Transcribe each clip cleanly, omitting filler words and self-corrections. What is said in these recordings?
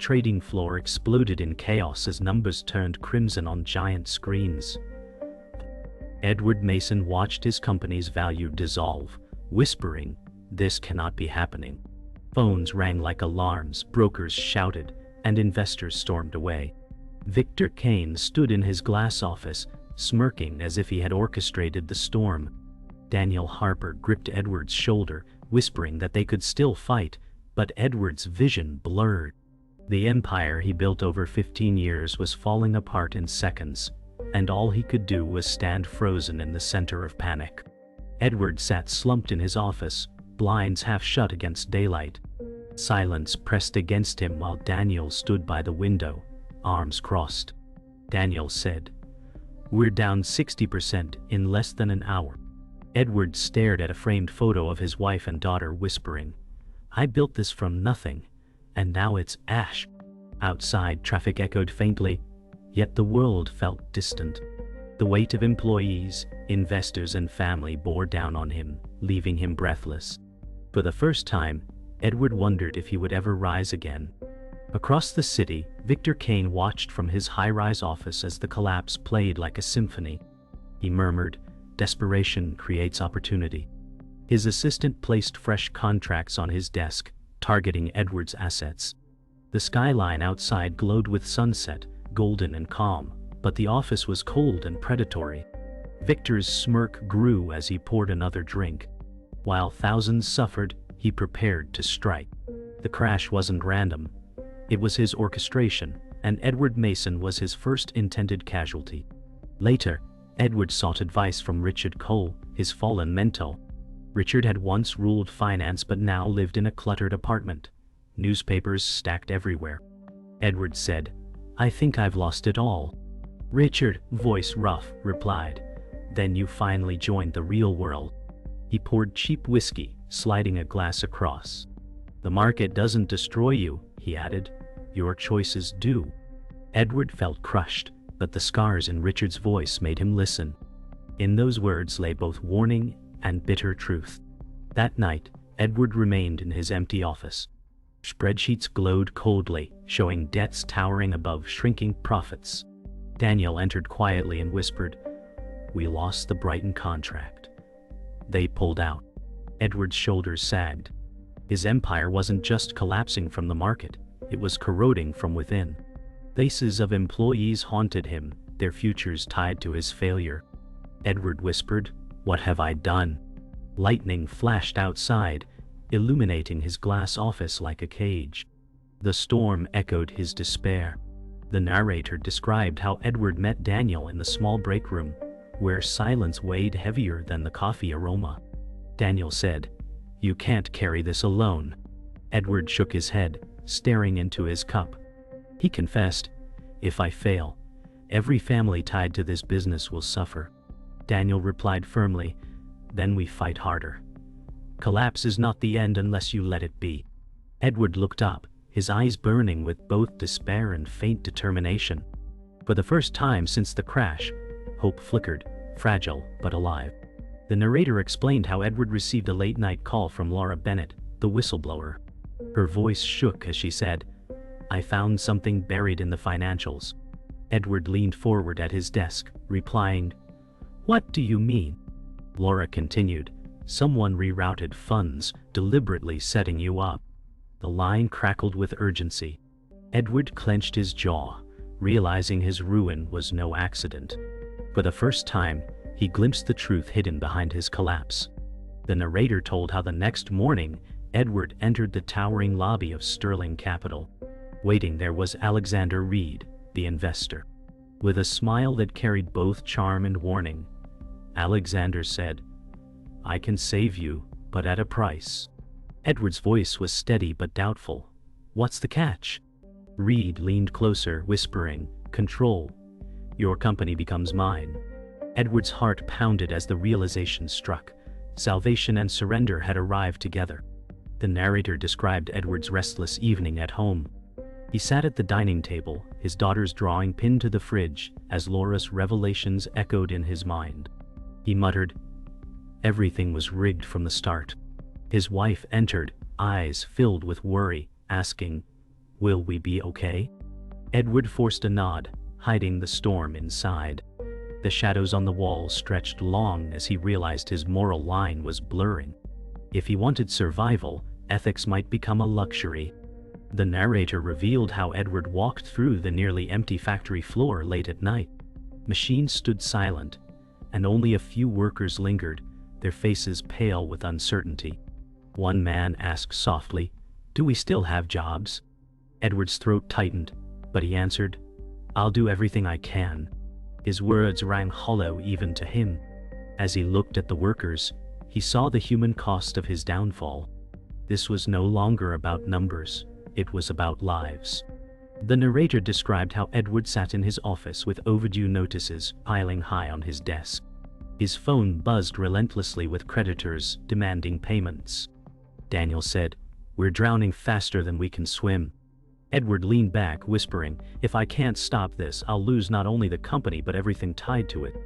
trading floor exploded in chaos as numbers turned crimson on giant screens. Edward Mason watched his company's value dissolve, whispering, "This cannot be happening." Phones rang like alarms, brokers shouted, and investors stormed away. Victor Kane stood in his glass office, smirking as if he had orchestrated the storm. Daniel Harper gripped Edward's shoulder, whispering that they could still fight, but Edward's vision blurred. The empire he built over 15 years was falling apart in seconds, and all he could do was stand frozen in the center of panic. Edward sat slumped in his office, blinds half shut against daylight. Silence pressed against him while Daniel stood by the window, arms crossed. Daniel said, "We're down 60% in less than an hour." Edward stared at a framed photo of his wife and daughter, whispering, "I built this from nothing, and now it's ash." Outside, traffic echoed faintly, yet the world felt distant. The weight of employees, investors, and family bore down on him, leaving him breathless. For the first time, Edward wondered if he would ever rise again. Across the city, Victor Kane watched from his high-rise office as the collapse played like a symphony. He murmured, "Desperation creates opportunity." His assistant placed fresh contracts on his desk, targeting Edward's assets. The skyline outside glowed with sunset, golden and calm, but the office was cold and predatory. Victor's smirk grew as he poured another drink. While thousands suffered, he prepared to strike. The crash wasn't random. It was his orchestration, and Edward Mason was his first intended casualty. Later, Edward sought advice from Richard Cole, his fallen mentor. Richard had once ruled finance but now lived in a cluttered apartment. Newspapers stacked everywhere. Edward said, "I think I've lost it all." Richard, voice rough, replied, "Then you finally joined the real world." He poured cheap whiskey, sliding a glass across. "The market doesn't destroy you," he added. "Your choices do." Edward felt crushed, but the scars in Richard's voice made him listen. In those words lay both warning and bitter truth. That night, Edward remained in his empty office. Spreadsheets glowed coldly, showing debts towering above shrinking profits. Daniel entered quietly and whispered, "We lost the Brighton contract." They pulled out. Edward's shoulders sagged. His empire wasn't just collapsing from the market, it was corroding from within. Faces of employees haunted him, their futures tied to his failure. Edward whispered, "What have I done?" Lightning flashed outside, illuminating his glass office like a cage. The storm echoed his despair. The narrator described how Edward met Daniel in the small break room, where silence weighed heavier than the coffee aroma. Daniel said, "You can't carry this alone." Edward shook his head, staring into his cup. He confessed, "If I fail, every family tied to this business will suffer." Daniel replied firmly, "Then we fight harder. Collapse is not the end unless you let it be." Edward looked up, his eyes burning with both despair and faint determination. For the first time since the crash, hope flickered, fragile but alive. The narrator explained how Edward received a late-night call from Laura Bennett, the whistleblower. Her voice shook as she said, "I found something buried in the financials." Edward leaned forward at his desk, replying, "What do you mean?" Laura continued, "Someone rerouted funds, deliberately setting you up." The line crackled with urgency. Edward clenched his jaw, realizing his ruin was no accident. For the first time, he glimpsed the truth hidden behind his collapse. The narrator told how the next morning, Edward entered the towering lobby of Sterling Capital. Waiting there was Alexander Reed, the investor. With a smile that carried both charm and warning, Alexander said, "I can save you, but at a price." Edward's voice was steady but doubtful. "What's the catch?" Reed leaned closer, whispering, "Control. Your company becomes mine." Edward's heart pounded as the realization struck. Salvation and surrender had arrived together. The narrator described Edward's restless evening at home. He sat at the dining table, his daughter's drawing pinned to the fridge, as Laura's revelations echoed in his mind. He muttered, "Everything was rigged from the start." His wife entered, eyes filled with worry, asking, Will we be okay? Edward forced a nod, hiding the storm inside. The shadows on the wall stretched long as he realized his moral line was blurring. If he wanted survival, ethics might become a luxury. The narrator revealed how Edward walked through the nearly empty factory floor late at night. Machines stood silent, and only a few workers lingered, their faces pale with uncertainty. One man asked softly, "Do we still have jobs?" Edward's throat tightened, but he answered, "I'll do everything I can." His words rang hollow even to him. As he looked at the workers, he saw the human cost of his downfall. This was no longer about numbers, it was about lives. The narrator described how Edward sat in his office with overdue notices piling high on his desk. His phone buzzed relentlessly with creditors demanding payments. Daniel said, "We're drowning faster than we can swim." Edward leaned back, whispering, "If I can't stop this, I'll lose not only the company but everything tied to it."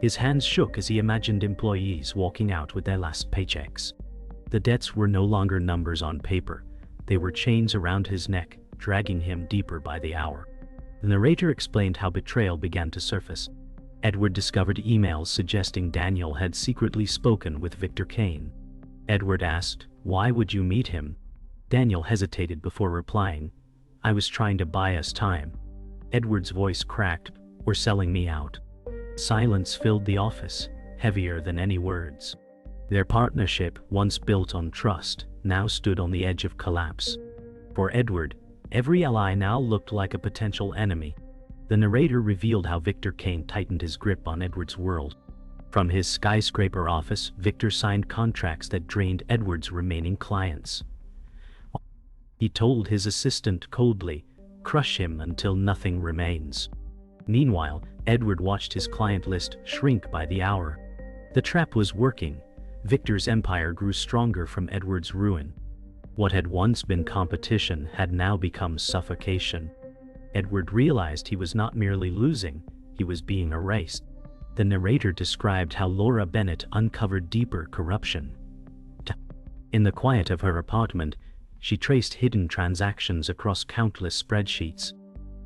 His hands shook as he imagined employees walking out with their last paychecks. The debts were no longer numbers on paper. They were chains around his neck, dragging him deeper by the hour. The narrator explained how betrayal began to surface. Edward discovered emails suggesting Daniel had secretly spoken with Victor Kane. Edward asked, "Why would you meet him?" Daniel hesitated before replying, "I was trying to buy us time." Edward's voice cracked, "We're selling me out." Silence filled the office, heavier than any words. Their partnership, once built on trust, now stood on the edge of collapse. For Edward, every ally now looked like a potential enemy. The narrator revealed how Victor Kane tightened his grip on Edward's world. From his skyscraper office, Victor signed contracts that drained Edward's remaining clients. He told his assistant coldly, "Crush him until nothing remains." Meanwhile, Edward watched his client list shrink by the hour. The trap was working. Victor's empire grew stronger from Edward's ruin. What had once been competition had now become suffocation. Edward realized he was not merely losing, he was being erased. The narrator described how Laura Bennett uncovered deeper corruption. In the quiet of her apartment, she traced hidden transactions across countless spreadsheets.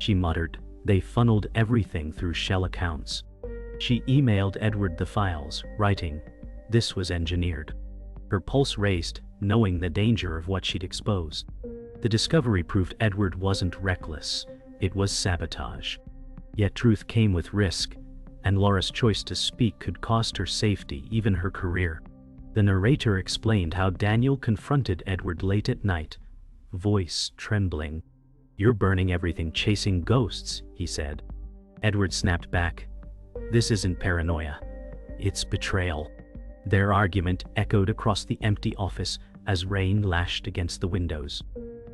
She muttered, "They funneled everything through shell accounts." She emailed Edward the files, writing, "This was engineered." Her pulse raced, knowing the danger of what she'd exposed. The discovery proved Edward wasn't reckless, it was sabotage. Yet truth came with risk, and Laura's choice to speak could cost her safety, even her career. The narrator explained how Daniel confronted Edward late at night, voice trembling. "You're burning everything, chasing ghosts," he said. Edward snapped back, "This isn't paranoia. It's betrayal." Their argument echoed across the empty office as rain lashed against the windows.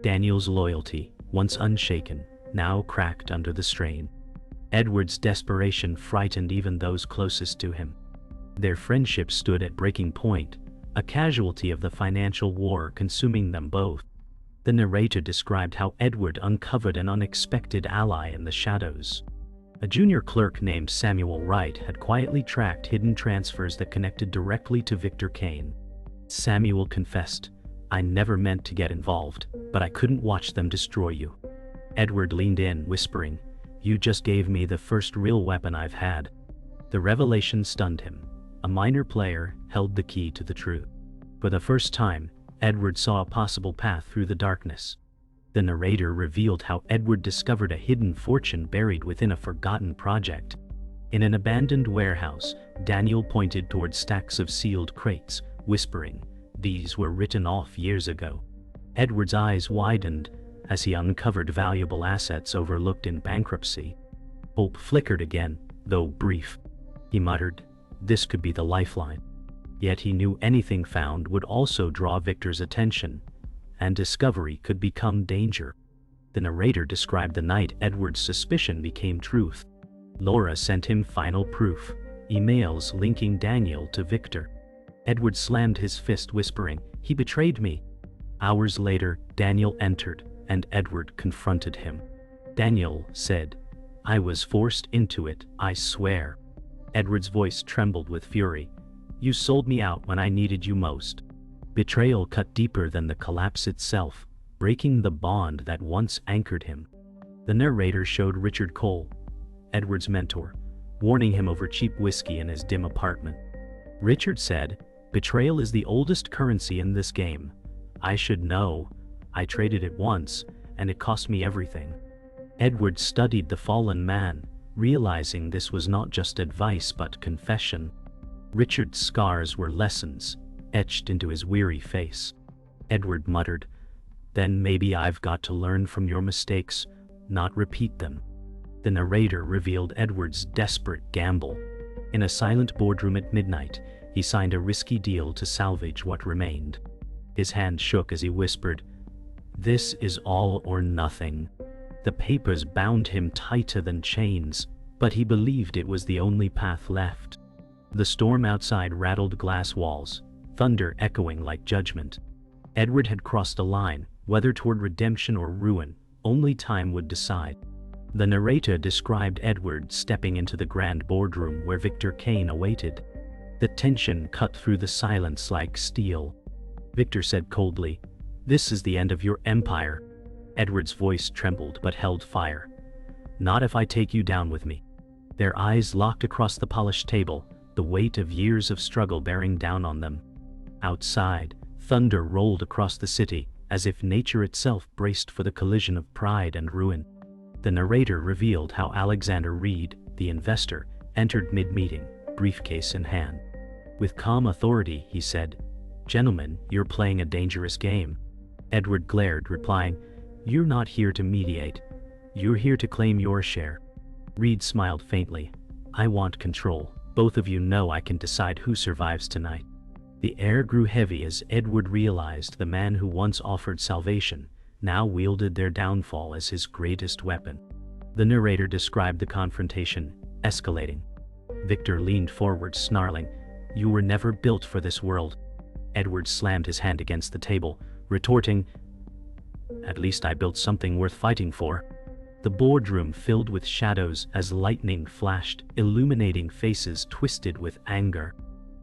Daniel's loyalty, once unshaken, now cracked under the strain. Edward's desperation frightened even those closest to him. Their friendship stood at breaking point, a casualty of the financial war consuming them both. The narrator described how Edward uncovered an unexpected ally in the shadows. A junior clerk named Samuel Wright had quietly tracked hidden transfers that connected directly to Victor Kane. Samuel confessed, "I never meant to get involved, but I couldn't watch them destroy you." Edward leaned in, whispering, "You just gave me the first real weapon I've had." The revelation stunned him. A minor player held the key to the truth. For the first time, Edward saw a possible path through the darkness. The narrator revealed how Edward discovered a hidden fortune buried within a forgotten project. In an abandoned warehouse, Daniel pointed toward stacks of sealed crates, whispering, "These were written off years ago." Edward's eyes widened as he uncovered valuable assets overlooked in bankruptcy. Hope flickered again, though brief. He muttered, "This could be the lifeline." Yet he knew anything found would also draw Victor's attention, and discovery could become danger. The narrator described the night Edward's suspicion became truth. Laura sent him final proof, emails linking Daniel to Victor. Edward slammed his fist, whispering, "He betrayed me." Hours later, Daniel entered, and Edward confronted him. Daniel said, "I was forced into it, I swear." Edward's voice trembled with fury. "You sold me out when I needed you most." Betrayal cut deeper than the collapse itself. breaking the bond that once anchored him. The narrator showed Richard Cole, Edward's mentor, warning him over cheap whiskey in his dim apartment. Richard said, "Betrayal is the oldest currency in this game. I should know. I traded it once, and it cost me everything." Edward studied the fallen man, realizing this was not just advice but confession. Richard's scars were lessons, etched into his weary face. Edward muttered, "Then maybe I've got to learn from your mistakes, not repeat them." The narrator revealed Edward's desperate gamble. In a silent boardroom at midnight, he signed a risky deal to salvage what remained. His hand shook as he whispered, "This is all or nothing." The papers bound him tighter than chains, but he believed it was the only path left. The storm outside rattled glass walls, thunder echoing like judgment. Edward had crossed a line, whether toward redemption or ruin, only time would decide. The narrator described Edward stepping into the grand boardroom where Victor Kane awaited. The tension cut through the silence like steel. Victor said coldly, "This is the end of your empire." Edward's voice trembled but held fire. "Not if I take you down with me." Their eyes locked across the polished table, the weight of years of struggle bearing down on them. Outside, thunder rolled across the city, as if nature itself braced for the collision of pride and ruin. The narrator revealed how Alexander Reed, the investor, entered mid-meeting, briefcase in hand. With calm authority, he said, "Gentlemen, you're playing a dangerous game." Edward glared, replying, "You're not here to mediate. You're here to claim your share." Reed smiled faintly. "I want control. Both of you know I can decide who survives tonight." The air grew heavy as Edward realized the man who once offered salvation now wielded their downfall as his greatest weapon. The narrator described the confrontation, escalating. Victor leaned forward, snarling, "You were never built for this world." Edward slammed his hand against the table, retorting, "At least I built something worth fighting for." The boardroom filled with shadows as lightning flashed, illuminating faces twisted with anger.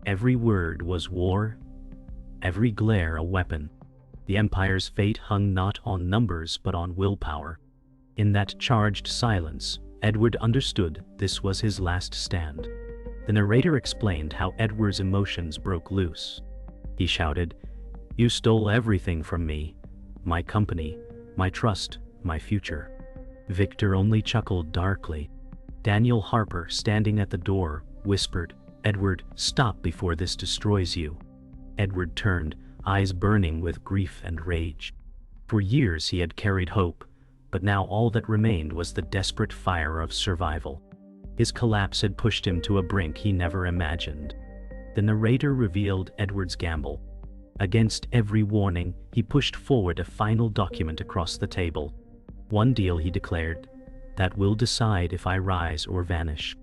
Every word was war, every glare a weapon. The Empire's fate hung not on numbers but on willpower. In that charged silence, Edward understood this was his last stand. The narrator explained how Edward's emotions broke loose. He shouted, "You stole everything from me. My company, my trust, my future." Victor only chuckled darkly. Daniel Harper, standing at the door, whispered, "Edward, stop before this destroys you." Edward turned, eyes burning with grief and rage. For years he had carried hope, but now all that remained was the desperate fire of survival. His collapse had pushed him to a brink he never imagined. The narrator revealed Edward's gamble. Against every warning, he pushed forward a final document across the table. "One deal," he declared, "that will decide if I rise or vanish."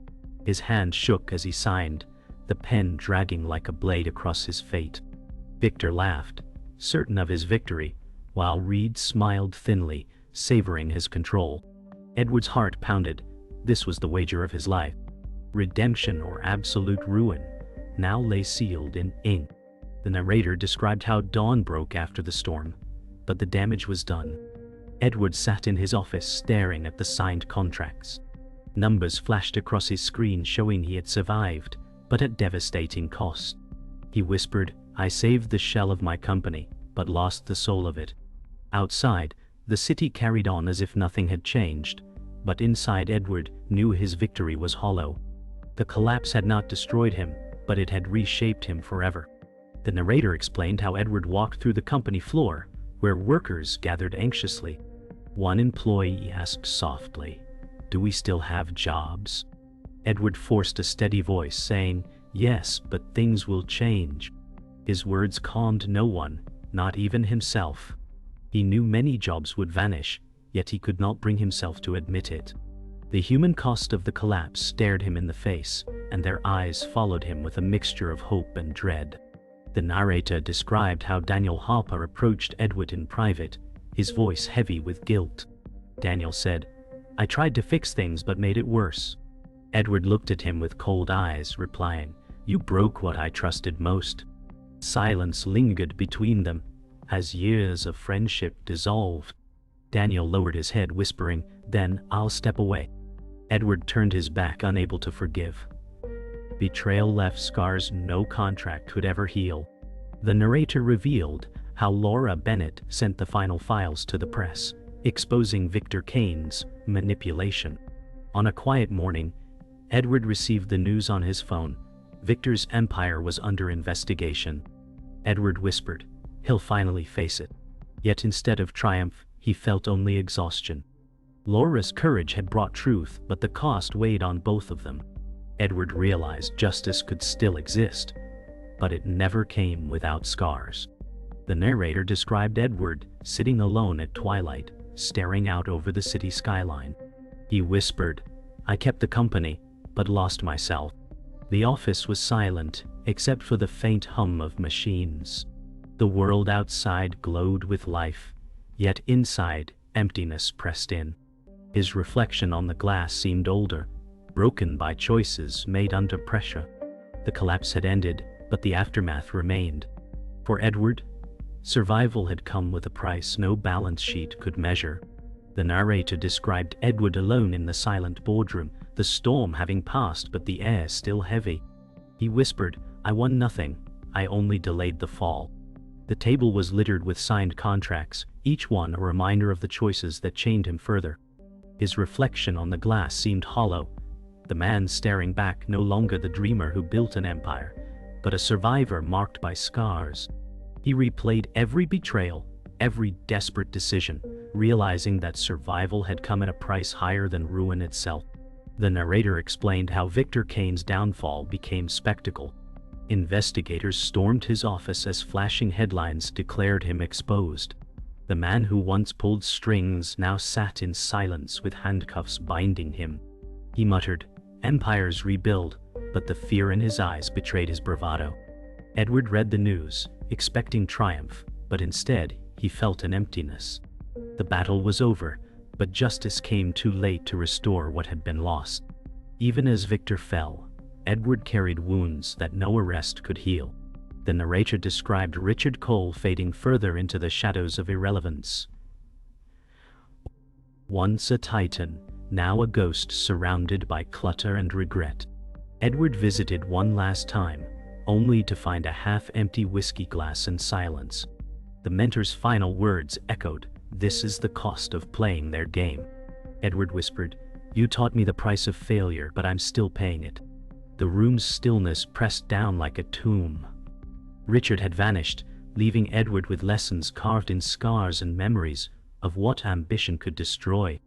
His hand shook as he signed, the pen dragging like a blade across his fate. Victor laughed, certain of his victory, while Reed smiled thinly, savoring his control. Edward's heart pounded. This was the wager of his life. Redemption or absolute ruin now lay sealed in ink. The narrator described how dawn broke after the storm, but the damage was done. Edward sat in his office staring at the signed contracts. Numbers flashed across his screen showing he had survived, but at devastating cost. He whispered, "I saved the shell of my company, but lost the soul of it." Outside, the city carried on as if nothing had changed, but inside Edward knew his victory was hollow. The collapse had not destroyed him, but it had reshaped him forever. The narrator explained how Edward walked through the company floor, where workers gathered anxiously. One employee asked softly, "Do we still have jobs?" Edward forced a steady voice, saying, "Yes, but things will change." His words calmed no one, not even himself. He knew many jobs would vanish, yet he could not bring himself to admit it. The human cost of the collapse stared him in the face, and their eyes followed him with a mixture of hope and dread. The narrator described how Daniel Harper approached Edward in private, his voice heavy with guilt. Daniel said, "I tried to fix things but made it worse." Edward looked at him with cold eyes, replying, "You broke what I trusted most." Silence lingered between them, as years of friendship dissolved. Daniel lowered his head, whispering, "Then I'll step away." Edward turned his back, unable to forgive. Betrayal left scars no contract could ever heal. The narrator revealed how Laura Bennett sent the final files to the press, exposing Victor Kane's manipulation. On a quiet morning, Edward received the news on his phone. Victor's empire was under investigation. Edward whispered, "He'll finally face it." Yet instead of triumph, he felt only exhaustion. Laura's courage had brought truth, but the cost weighed on both of them. Edward realized justice could still exist, but it never came without scars. The narrator described Edward sitting alone at twilight, staring out over the city skyline. He whispered, "I kept the company, but lost myself." The office was silent, except for the faint hum of machines. The world outside glowed with life, yet inside, emptiness pressed in. His reflection on the glass seemed older, broken by choices made under pressure. The collapse had ended, but the aftermath remained. For Edward, survival had come with a price no balance sheet could measure. The narrator described Edward alone in the silent boardroom, the storm having passed but the air still heavy. He whispered, "I won nothing, I only delayed the fall." The table was littered with signed contracts, each one a reminder of the choices that chained him further. His reflection on the glass seemed hollow, the man staring back no longer the dreamer who built an empire, but a survivor marked by scars. He replayed every betrayal, every desperate decision, realizing that survival had come at a price higher than ruin itself. The narrator explained how Victor Kane's downfall became spectacle. Investigators stormed his office as flashing headlines declared him exposed. The man who once pulled strings now sat in silence with handcuffs binding him. He muttered, "Empires rebuild," but the fear in his eyes betrayed his bravado. Edward read the news, expecting triumph, but instead, he felt an emptiness. The battle was over, but justice came too late to restore what had been lost. Even as Victor fell, Edward carried wounds that no arrest could heal. The narrator described Richard Cole fading further into the shadows of irrelevance. Once a titan, now a ghost surrounded by clutter and regret. Edward visited one last time, only to find a half-empty whiskey glass and silence. The mentor's final words echoed, "This is the cost of playing their game." Edward whispered, "You taught me the price of failure, but I'm still paying it." The room's stillness pressed down like a tomb. Richard had vanished, leaving Edward with lessons carved in scars and memories of what ambition could destroy.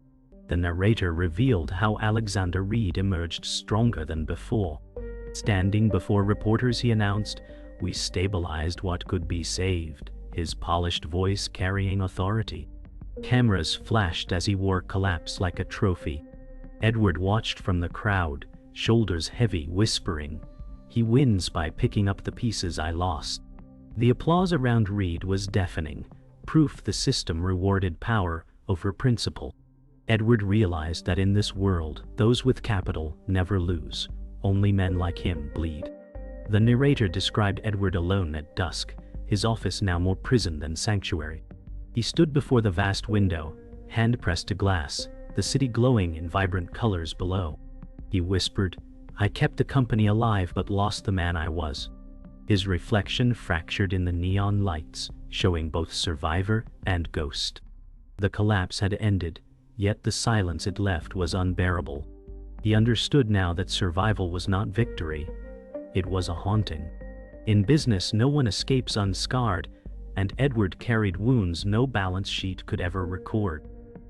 The narrator revealed how Alexander Reed emerged stronger than before. Standing before reporters, he announced, "We stabilized what could be saved," his polished voice carrying authority. Cameras flashed as he wore collapse like a trophy. Edward watched from the crowd, shoulders heavy, whispering, "He wins by picking up the pieces I lost." The applause around Reed was deafening, proof the system rewarded power over principle. Edward realized that in this world, those with capital never lose, only men like him bleed. The narrator described Edward alone at dusk, his office now more prison than sanctuary. He stood before the vast window, hand pressed to glass, the city glowing in vibrant colors below. He whispered, "I kept the company alive but lost the man I was." His reflection fractured in the neon lights, showing both survivor and ghost. The collapse had ended, yet the silence it left was unbearable. He understood now that survival was not victory, it was a haunting. In business, no one escapes unscarred, and Edward carried wounds no balance sheet could ever record.